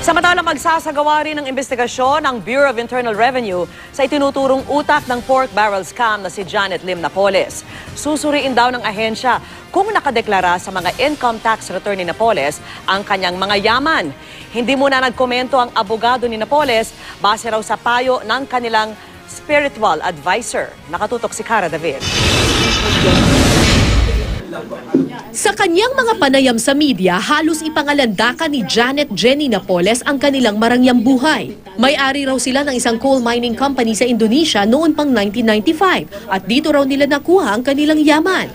Samantalang magsasagawa rin ng investigasyon ng Bureau of Internal Revenue sa itinuturong utak ng pork barrel scam na si Janet Lim Napoles. Susuriin daw ng ahensya kung nakadeklara sa mga income tax return ni Napoles ang kanyang mga yaman. Hindi muna nagkomento ang abogado ni Napoles base raw sa payo ng kanilang spiritual advisor. Nakatutok si Cara David. Sa kanyang mga panayam sa media, halos ipangalandakan ni Janet Jenny Napoles ang kanilang marangyang buhay. May-ari raw sila ng isang coal mining company sa Indonesia noon pang 1995 at dito raw nila nakuha ang kanilang yaman.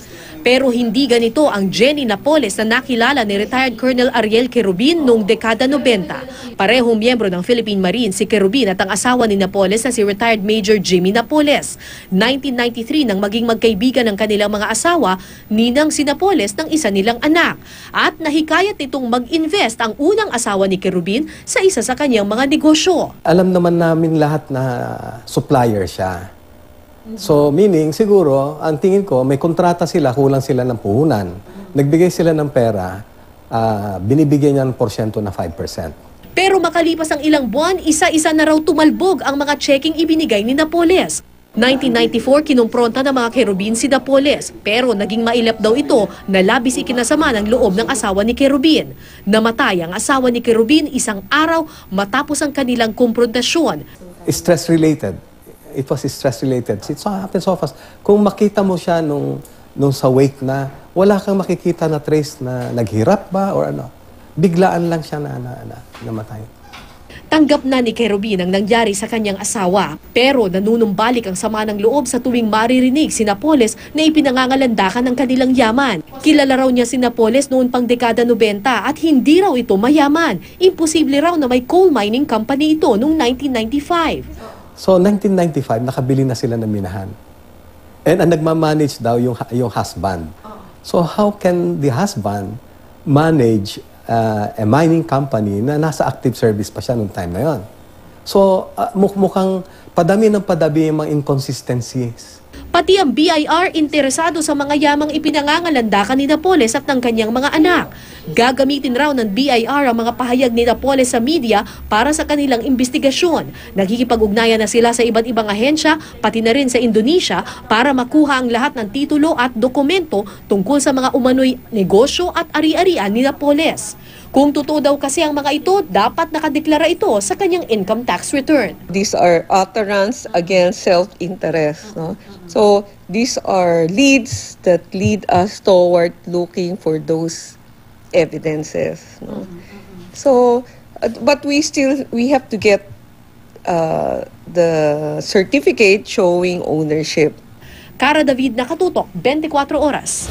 Pero hindi ganito ang Jenny Napoles na nakilala ni retired Colonel Ariel Querubin noong dekada 90. Parehong miyembro ng Philippine Marine si Querubin at ang asawa ni Napoles na si retired Major Jimmy Napoles. 1993 nang maging magkaibigan ng kanilang mga asawa, ninang si Napoles ng isa nilang anak. At nahikayat nitong mag-invest ang unang asawa ni Querubin sa isa sa kanyang mga negosyo. Alam naman namin lahat na supplier siya. So meaning siguro, ang tingin ko, may kontrata sila, kulang sila ng puhunan. Nagbigay sila ng pera, binibigyan niya ng porsyento na 5%. Pero makalipas ang ilang buwan, isa-isa na raw tumalbog ang mga checking ibinigay ni Napoles. 1994, kinumpronta ng mga Querubin si Napoles, pero naging mailap daw ito na labis ikinasama ng loob ng asawa ni Querubin. Namatay ang asawa ni Querubin isang araw matapos ang kanilang komprontasyon. Stress-related. It was stress-related. It so happens so fast. Kung makita mo siya nung sa wake na, wala kang makikita na trace na naghirap ba or ano. Biglaan lang siya na namatay. Tanggap na ni Querubin ang nangyari sa kanyang asawa, pero nanunumbalik ang sama ng loob sa tuwing maririnig si Napoles na ipinangangalandakan ng kanilang yaman. Kilala raw niya si Napoles noon pang dekada 90 at hindi raw ito mayaman. Imposible raw na may coal mining company ito noong 1995. So, 1995, nakabili na sila ng minahan. And ang nagmamanage daw yung husband. So, how can the husband manage a mining company na nasa active service pa siya noong time na yon? So, mukhang padami ng padami yung mga inconsistencies. Pati ang BIR interesado sa mga yamang ipinangangalandakan ni Napoles at ng kanyang mga anak. Gagamitin raw ng BIR ang mga pahayag ni Napoles sa media para sa kanilang investigasyon. Nagkikipag-ugnayan na sila sa iba't ibang ahensya, pati na rin sa Indonesia, para makuha ang lahat ng titulo at dokumento tungkol sa mga umano'y negosyo at ari-arian ni Napoles. Kung totoo daw kasi ang mga ito, dapat nakadeklara ito sa kanyang income tax return. These are utterance against self-interest. No? So these are leads that lead us toward looking for those evidences. No? So, but we have to get the certificate showing ownership. Cara David, Nakatutok, 24 Oras.